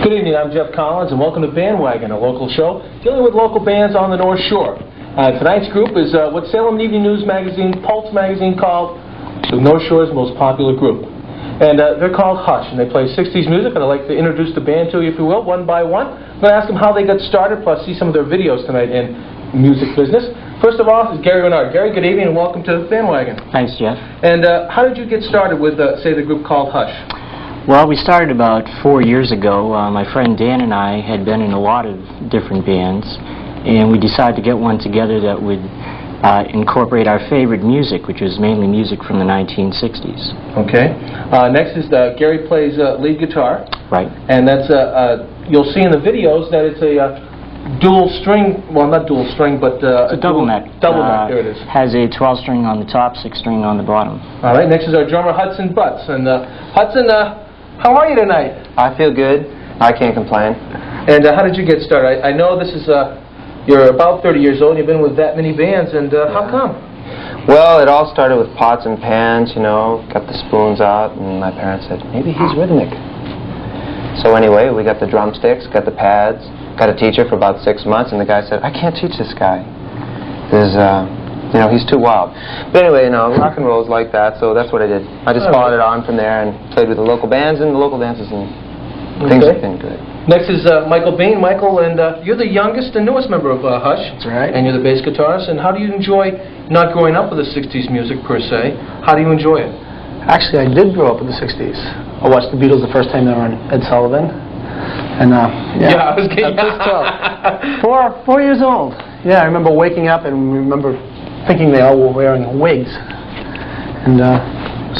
Good evening, I'm Jeff Collins, and welcome to Bandwagon, a local show dealing with local bands on the North Shore. Tonight's group is what Salem Evening News magazine, Pulse magazine, called the North Shore's most popular group. And they're called Hush, and they play 60s music, and I'd like to introduce the band to you, if you will, one by one. I'm going to ask them how they got started, plus see some of their videos tonight in music business. First of all, is Gary Renard. Gary, good evening, and welcome to Bandwagon. Thanks, Jeff. And how did you get started with, say, the group called Hush? Well, we started about 4 years ago. My friend Dan and I had been in a lot of different bands, and we decided to get one together that would incorporate our favorite music, which was mainly music from the 1960s. Okay. Next is Gary plays lead guitar. Right. And that's you'll see in the videos that it's a dual string, well, not dual string, but a double neck. Double neck, there it is. Has a 12 string on the top, 6 string on the bottom. All right, next is our drummer, Hudson Butts. And Hudson, how are you tonight? I feel good. I can't complain. And how did you get started? I know this is, you're about 30 years old, and you've been with that many bands, and how come? Well, it all started with pots and pans, you know, got the spoons out, and my parents said, maybe he's rhythmic. So anyway, we got the drumsticks, got the pads, got a teacher for about 6 months, and the guy said, I can't teach this guy. There's, you know, he's too wild. But anyway, you know, rock and roll's like that, so that's what I did. I just followed it on from there and played with the local bands and the local dances, and things have been good. Next is Michael Bain. Michael, and you're the youngest and newest member of Hush. That's right. And you're the bass guitarist. And how do you enjoy not growing up with the 60s music, per se? How do you enjoy it? Actually, I did grow up with the 60s. I watched the Beatles the first time they were on Ed Sullivan. And, yeah, I was getting four years old. Yeah, I remember waking up and remember thinking they all were wearing wigs. And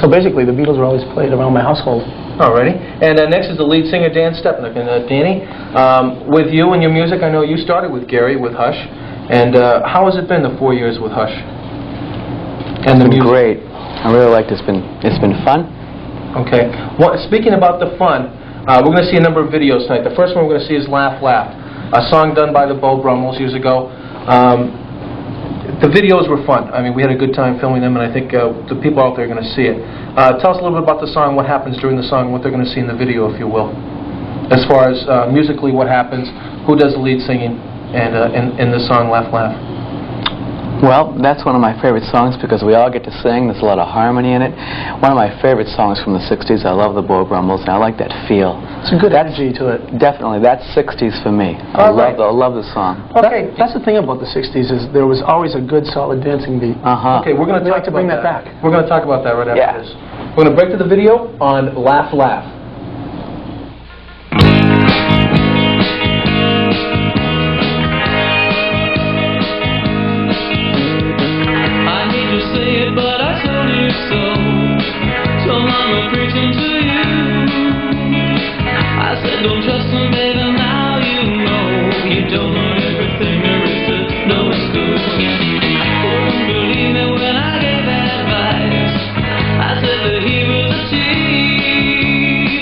so basically, the Beatles were always played around my household. Alrighty. And next is the lead singer, Dan Stepenuck. And Danny, with you and your music, I know you started with Gary with Hush. And how has it been, the 4 years with Hush? And the music? Great. I really liked it. It's been fun. Okay. Well, speaking about the fun, we're going to see a number of videos tonight. The first one we're going to see is Laugh Laugh, a song done by the Beau Brummels years ago. The videos were fun. I mean, we had a good time filming them, and I think the people out there are going to see it. Tell us a little bit about the song, what happens during the song, what they're going to see in the video, if you will. As far as musically, what happens, who does the lead singing, and in the song Laugh Laugh. Well, that's one of my favorite songs because we all get to sing. There's a lot of harmony in it. One of my favorite songs from the 60s. I love the Beau Brummels, and I like that feel. It's a good energy to it. Definitely. That's 60s for me. I love the song. Okay. That's the thing about the 60s is there was always a good, solid dancing beat. Okay, we're going to like to bring that back. We're going to talk about that right after this. We're going to break to the video on Laugh Laugh. Don't trust me, baby, now you know. You don't know everything there is to know in school. Wouldn't believe me when I gave advice. I said that he was a cheat.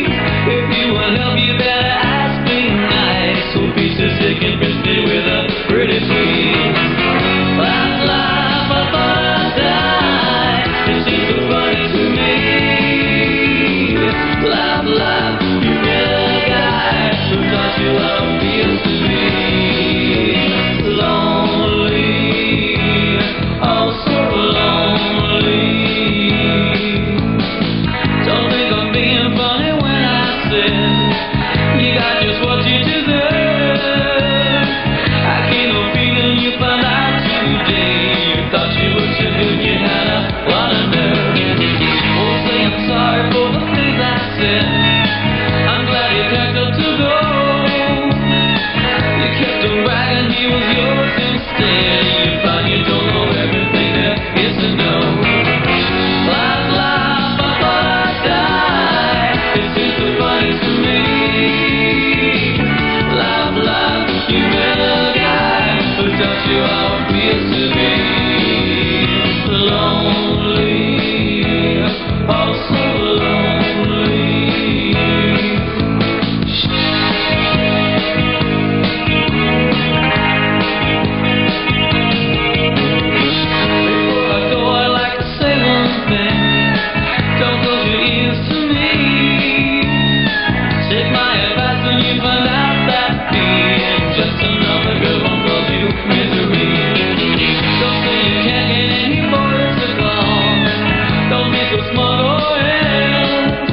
end.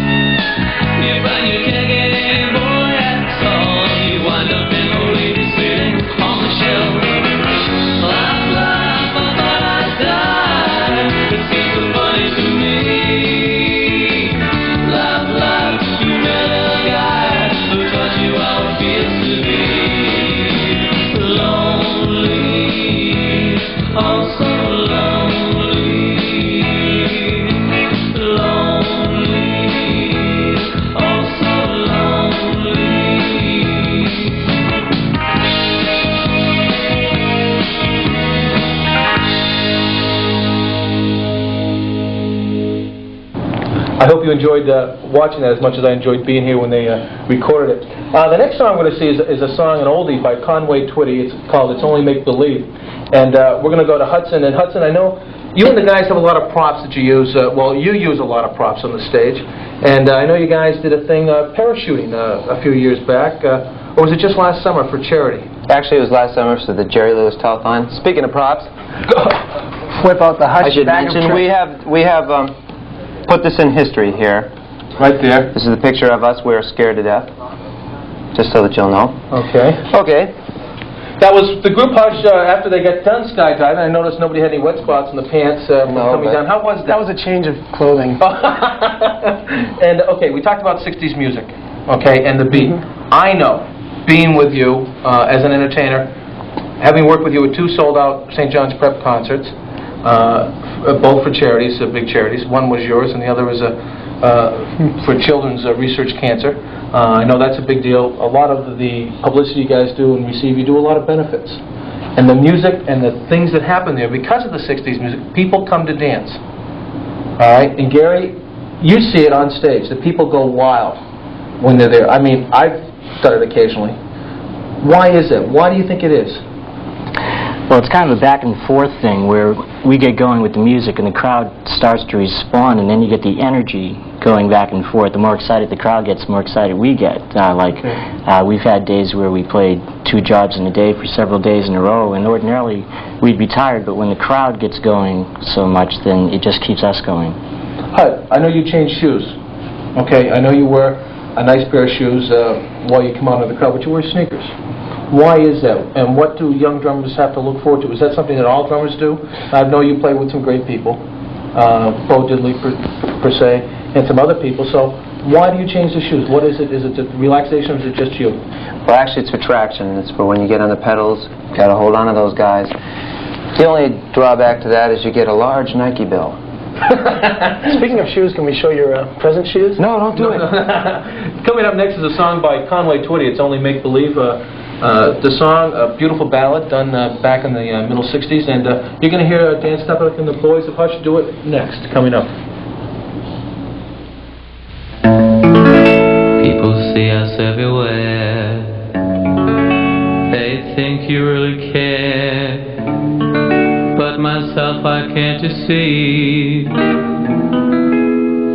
You find you can't get any boy at all. You wind up in a lady sitting on the shelf. Laugh, laugh, I thought I'd die. It seems so funny to me. Laugh, laugh, you met a guy who taught you how it feels to be lonely, oh so lonely, lonely, oh so lonely. I hope you enjoyed watching that as much as I enjoyed being here when they recorded it. The next song we're going to see is a song, an oldie by Conway Twitty. It's called It's Only Make Believe. And we're going to go to Hudson. And Hudson, I know you and the guys have a lot of props that you use. Well, you use a lot of props on the stage. And I know you guys did a thing, parachuting, a few years back. Or was it just last summer for charity? Actually, it was last summer for the Jerry Lewis Telethon. Speaking of props, Whip out the I Hush should bag of mention tricks. we have put this in history here. Right there. This is a picture of us. We're scared to death. Just so that you'll know. Okay. Okay. That was the group Hush after they got done skydiving. I noticed nobody had any wet spots in the pants from No, coming but- down. How was That that? was a change of clothing. And okay, we talked about 60s music, okay, and the beat. I know, being with you as an entertainer, having worked with you at 2 sold-out St. John's Prep concerts, both for charities, big charities. One was yours, and the other was for children's research cancer. I know that's a big deal. A lot of the publicity you guys do and receive, you do a lot of benefits. And the music and the things that happen there, because of the 60s music, people come to dance. All right? And Gary, you see it on stage. The people go wild when they're there. I mean, I've done it occasionally. Why is it? Why do you think it is? Well, it's kind of a back and forth thing where we get going with the music and the crowd starts to respond, and then you get the energy going back and forth. The more excited the crowd gets, the more excited we get. We've had days where we played 2 jobs in a day for several days in a row, and ordinarily we'd be tired, but when the crowd gets going so much, then it just keeps us going. Hud, I know you change shoes. Okay, I know you wear a nice pair of shoes while you come out of the crowd, but you wear sneakers. Why is that? And what do young drummers have to look forward to? Is that something that all drummers do? I know you play with some great people, Bo Diddley per se, and some other people. So why do you change the shoes? What is it? Is it relaxation or is it just you? Well, actually, it's for traction. It's for when you get on the pedals. Got to hold on to those guys. The only drawback to that is you get a large Nike bill. Speaking of shoes, can we show your present shoes? No, don't do it. Coming up next is a song by Conway Twitty. It's Only Make Believe. The song, a beautiful ballad done back in the middle 60s, and you're going to hear Dan Stepenuck and the Boys of Hush do it next, coming up. People see us everywhere. They think you really care. But myself I can't deceive.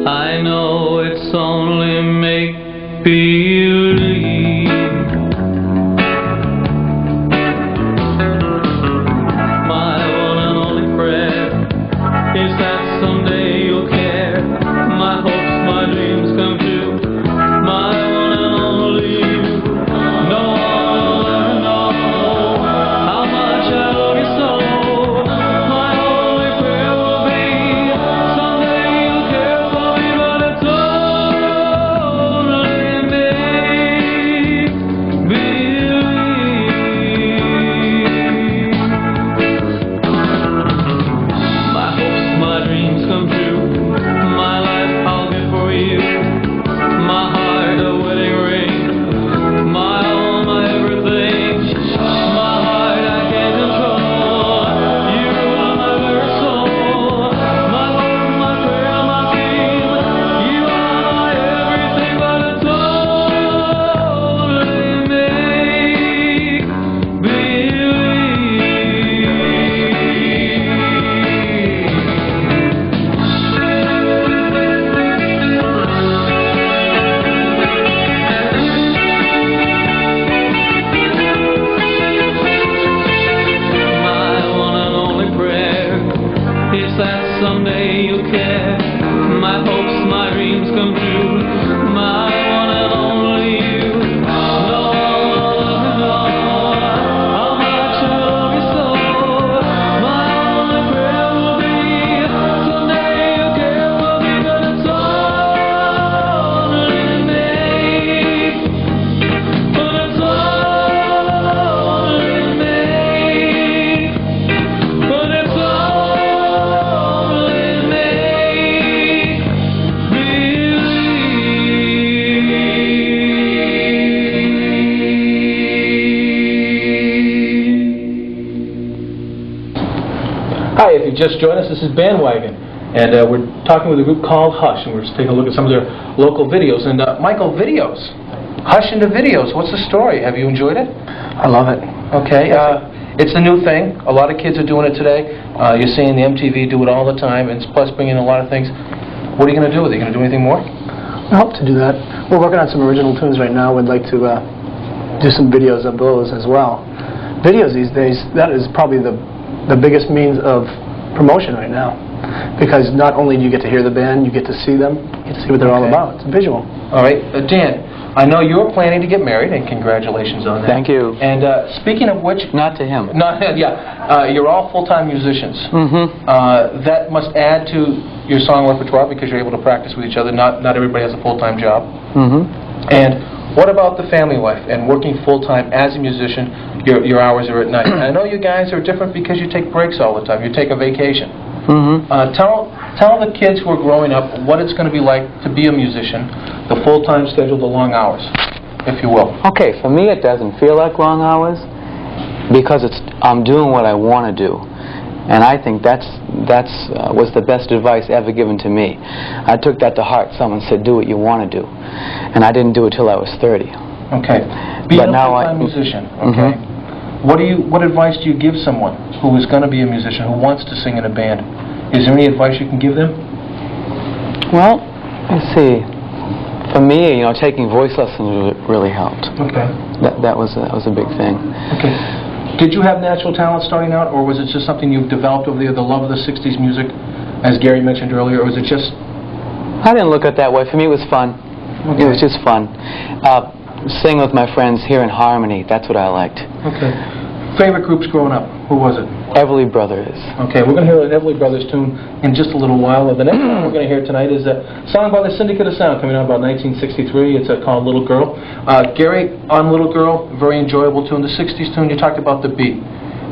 I know it's only make-believe. My one and only prayer is that someday you'll care. My hopes, my dreams come true. My one and only you. No one will ever know how much I love you so. My only prayer will be someday you'll care for me, but it's only me. just joined us, this is Bandwagon. And we're talking with a group called Hush, and we're just taking a look at some of their local videos. And Michael, videos. Hush into videos. What's the story? Have you enjoyed it? I love it. Okay. It's a new thing. A lot of kids are doing it today. You're seeing the MTV do it all the time, and it's plus bringing in a lot of things. What are you going to do with it? Are you going to do anything more? I hope to do that. We're working on some original tunes right now. We'd like to do some videos of those as well. Videos these days, that is probably the biggest means of promotion right now. Because not only do you get to hear the band, you get to see them, you get to see what they're all about. It's visual. All right. Dan, I know you're planning to get married, and congratulations on that. Thank you. And speaking of which... Not to him. You're all full-time musicians. Mm-hmm. That must add to your song repertoire because you're able to practice with each other. Not everybody has a full-time job. Mm-hmm. And what about the family life and working full-time as a musician? Your hours are at night. And I know you guys are different because you take breaks all the time. You take a vacation. Mm-hmm. Tell the kids who are growing up what it's going to be like to be a musician, the full-time schedule, the long hours, if you will. Okay, for me it doesn't feel like long hours because I'm doing what I want to do. And I think that's was the best advice ever given to me. I took that to heart. Someone said, do what you want to do. And I didn't do it till I was 30. Okay. Being a full-time musician, okay? Mm-hmm. What advice do you give someone who is going to be a musician, who wants to sing in a band? Is there any advice you can give them? Well, let's see. For me, taking voice lessons really helped. Okay. That was a big thing. Okay. Did you have natural talent starting out, or was it just something you've developed over the love of the 60s music, as Gary mentioned earlier, or was it just... I didn't look at it that way. For me, it was fun. Okay. It was just fun. Sing with my friends here in Harmony, that's what I liked. Okay. Favorite groups growing up? Who was it? Everly Brothers. Okay, we're going to hear an Everly Brothers tune in just a little while. The next one we're going to hear tonight is a song by the Syndicate of Sound coming out about 1963. It's called Little Girl. Gary, on Little Girl, very enjoyable tune. The 60s tune, you talked about the beat.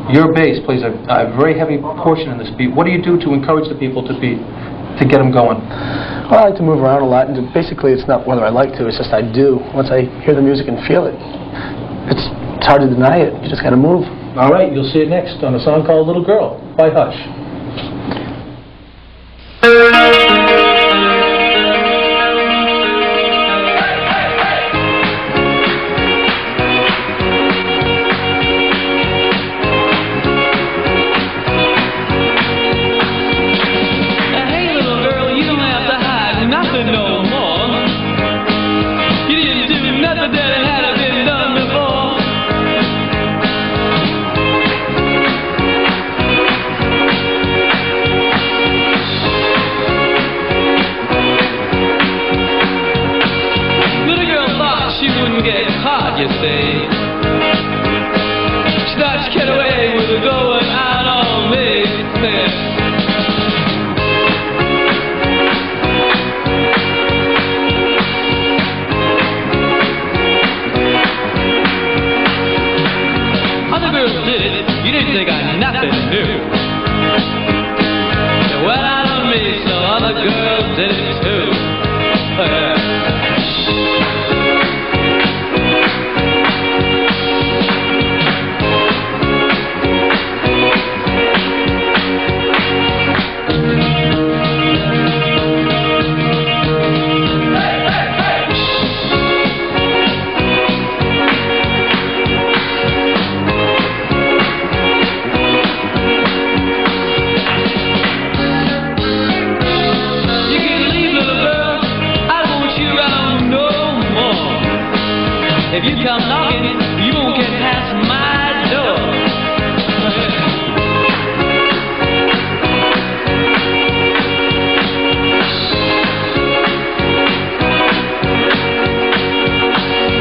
Your bass plays a very heavy portion in this beat. What do you do to encourage the people to get them going? Well, I like to move around a lot, and basically it's not whether I like to, it's just I do. Once I hear the music and feel it, it's hard to deny it. You just got to move. All right, you'll see it next on a song called Little Girl by Hush. You see, she thought she'd get away with going out on me. Other girls did it, you didn't think I nothing new. They went out on me, so other girls did it too. If you come knocking, you won't get past my door.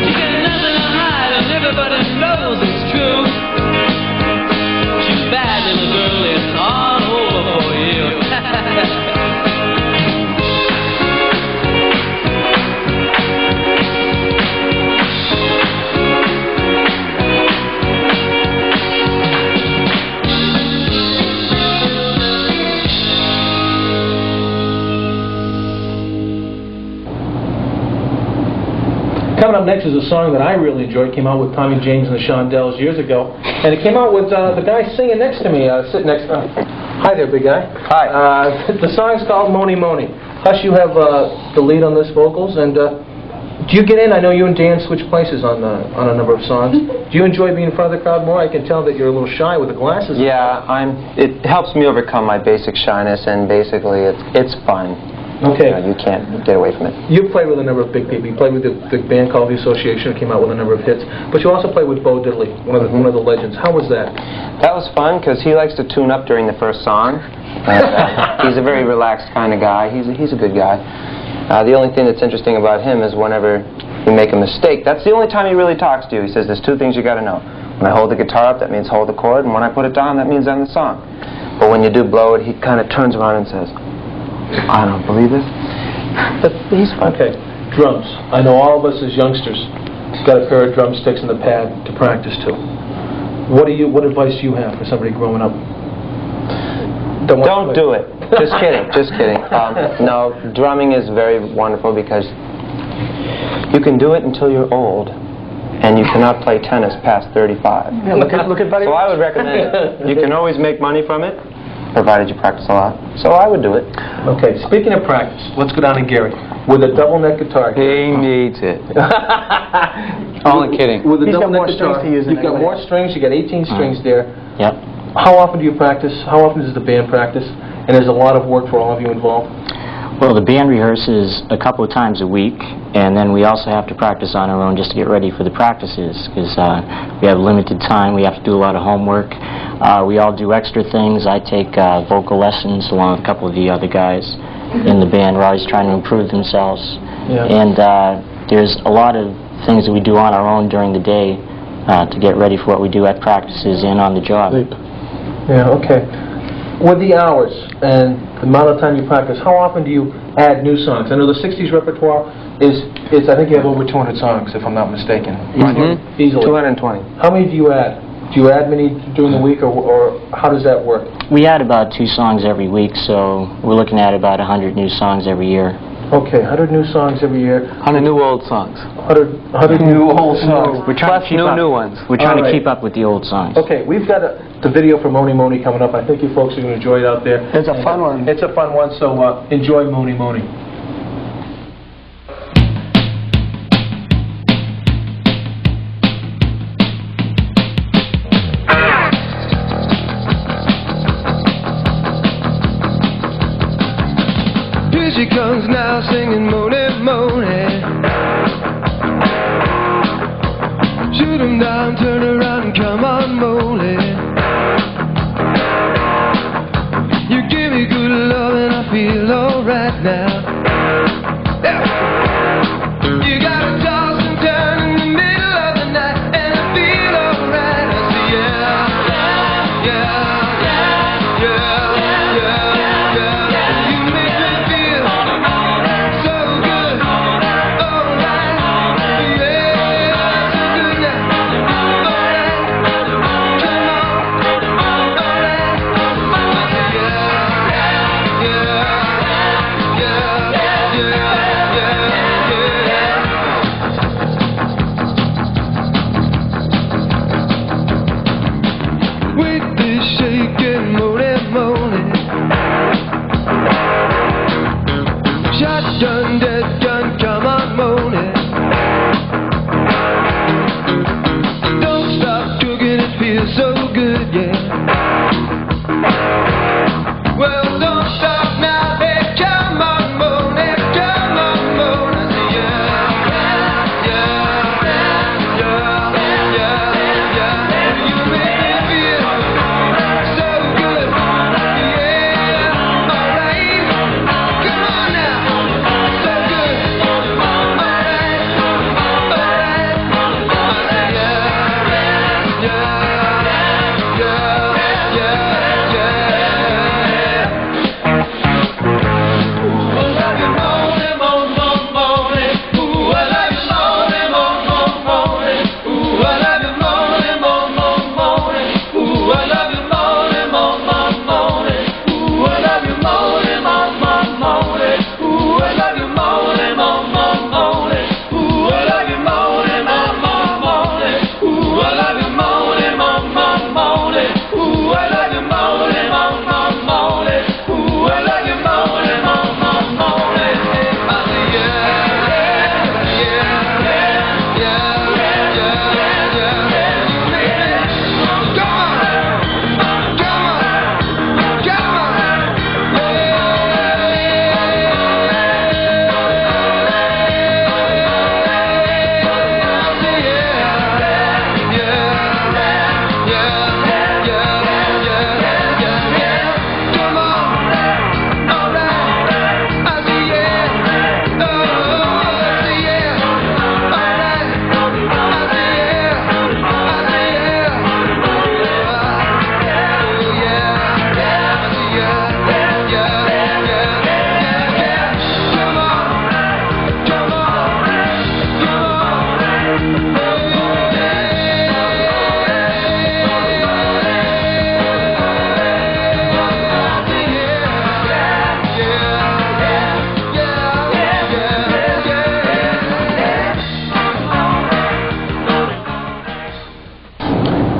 You got nothing to hide, and everybody knows it's true. Too bad, little girl, it's all over for you. Coming up next is a song that I really enjoyed. It came out with Tommy James and the Shondells years ago. And it came out with the guy singing next to me, sitting next to me. Hi there, big guy. Hi. The song's called Moni Moni. Hush, you have the lead on this vocals, and do you get in? I know you and Dan switch places on a number of songs. Do you enjoy being in front of the crowd more? I can tell that you're a little shy with the glasses. Yeah, it helps me overcome my basic shyness, and basically it's fun. Okay. You can't get away from it. You played with a number of big people. You played with the band called The Association, who came out with a number of hits. But you also played with Bo Diddley, one of the legends. How was that? That was fun because he likes to tune up during the first song. And, he's a very relaxed kind of guy. He's a good guy. The only thing that's interesting about him is whenever you make a mistake, that's the only time he really talks to you. He says, there's two things you got to know. When I hold the guitar up, that means hold the chord, and when I put it down, that means end the song. But when you do blow it, he kind of turns around and says, I don't believe it. But he's fun. Okay. Drums. I know all of us as youngsters got a pair of drumsticks and a pad to practice to. What advice do you have for somebody growing up? Don't do it. Just kidding. Just kidding. No, drumming is very wonderful because you can do it until you're old, and you cannot play tennis past 35. Yeah, look at Buddy. So I would recommend it. You can always make money from it, provided you practice a lot. So I would do it. Okay, speaking of practice, let's go down to Gary with a double neck guitar. He needs it. Only kidding. With a He's double got more neck strings guitar, to use than you've got anybody more strings. You got 18 strings there. Yep. How often do you practice? How often does the band practice? And there's a lot of work for all of you involved. Well, the band rehearses a couple of times a week, and then we also have to practice on our own just to get ready for the practices, because we have limited time. We have to do a lot of homework. We all do extra things. I take vocal lessons along with a couple of the other guys in the band. We're always trying to improve themselves. Yeah. And there's a lot of things that we do on our own during the day to get ready for what we do at practices and on the job. Yeah, okay. With the hours and the amount of time you practice, how often do you add new songs? I know the 60s repertoire is I think you have over 200 songs, if I'm not mistaken. Easily. 220. How many do you add? Do you add many during the week, or how does that work? We add about 2 songs every week, so we're looking at about 100 new songs every year. Okay, 100 new songs every year. 100 new old songs. 100 new old songs. We're trying to keep up. new ones. We're trying All right. to keep up with the old songs. Okay, we've got the video for Moni Moni coming up. I think you folks are going to enjoy it out there. It's a fun one. It's a fun one, so enjoy Moni Moni. Here she comes now singing Moni Moni. Shoot 'em down, turn around and come on Moni. You give me good love and I feel alright now.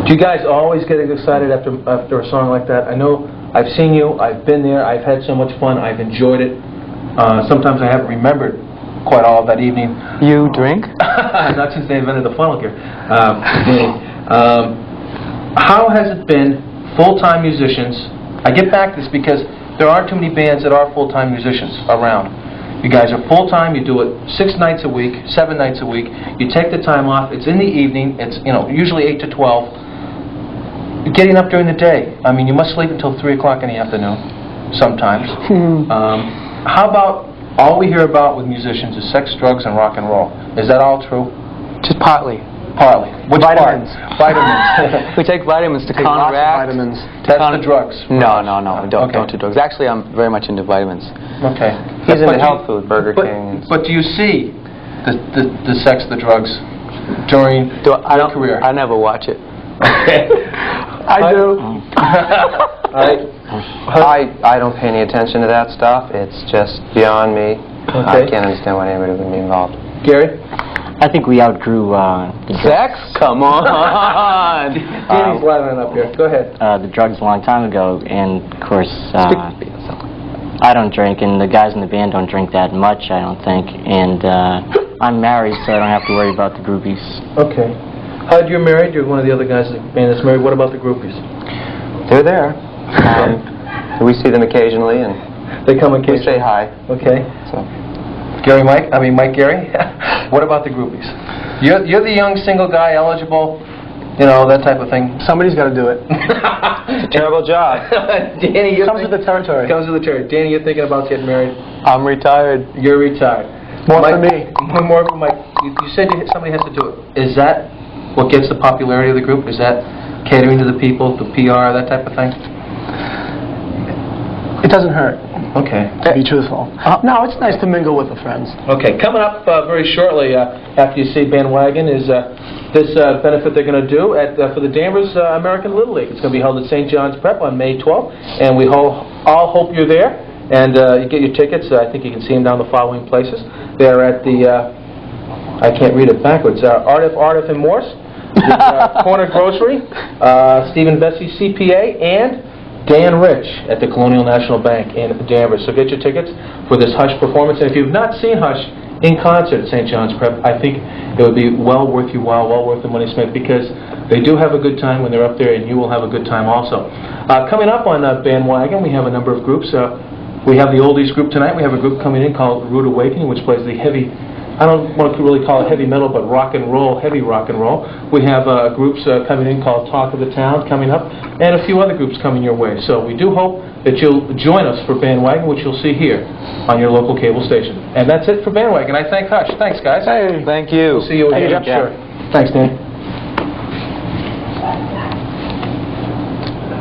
Do you guys always get excited after a song like that? I know I've seen you, I've been there, I've had so much fun, I've enjoyed it. Sometimes I haven't remembered quite all of that evening. You drink? Not since they invented the funnel here. How has it been, full-time musicians? I get back to this because there aren't too many bands that are full-time musicians around. You guys are full-time, you do it 6 nights a week, 7 nights a week, you take the time off, it's in the evening, it's usually 8 to 12. You're getting up during the day. I mean, you must sleep until 3 o'clock in the afternoon, sometimes. How about, all we hear about with musicians is sex, drugs, and rock and roll. Is that all true? Just partly. Partly. Which Vitamins. part? Vitamins. We take vitamins to Take lots of counteract. vitamins. That's the drugs. No, don't Okay. do drugs. Actually, I'm very much into vitamins. Okay. He's But into health food, Burger King. But do you see the sex, the drugs during your career? I never watch it. Okay. I do. I don't pay any attention to that stuff. It's just beyond me. I can't understand why anybody would be involved. Gary? I think we outgrew the Sex? Come on. Danny's livening up here. Go ahead. the drugs a long time ago, and of course, I don't drink, and the guys in the band don't drink that much, I don't think, and I'm married, so I don't have to worry about the groupies. Okay. You're married, you're one of the other guys in the band that's married. What about the groupies? They're there. We see them occasionally, and They come we occasionally. say hi. Okay. So. Mike Gary, what about the groupies? You're the young single guy, eligible, that type of thing. Somebody's got to do it. It's a terrible job. Danny, Comes with the territory. Comes with the territory. Danny, you're thinking about getting married. I'm retired. You're retired. More Mike, for me. More for Mike. You said somebody has to do it. Is that what gets the popularity of the group? Is that catering to the people, the PR, that type of thing? It doesn't hurt, Okay. to be truthful. No, it's nice to mingle with the friends. Okay, coming up very shortly after you see Bandwagon is this benefit they're going to do for the Danvers American Little League. It's going to be held at St. John's Prep on May 12th, and we all hope you're there. And you get your tickets. I think you can see them down the following places. They're at the, I can't read it backwards, Artif and Morse, the Corner Grocery, Stephen Bessie CPA, and Dan Rich at the Colonial National Bank in Danvers. So get your tickets for this HUSH performance. And if you've not seen HUSH in concert at St. John's Prep, I think it would be well worth your while, well worth the money spent, because they do have a good time when they're up there, and you will have a good time also. Coming up on Bandwagon, we have a number of groups. We have the oldies group tonight. We have a group coming in called Rude Awakening, which plays the heavy, I don't want to really call it heavy metal, but rock and roll, heavy rock and roll. We have groups coming in called Talk of the Town coming up, and a few other groups coming your way. So we do hope that you'll join us for Bandwagon, which you'll see here on your local cable station. And that's it for Bandwagon. I thank HUSH. Thanks, guys. Hey. Thank you. We'll see you again. Thank you, Jeff. Sure. Thanks, Dan.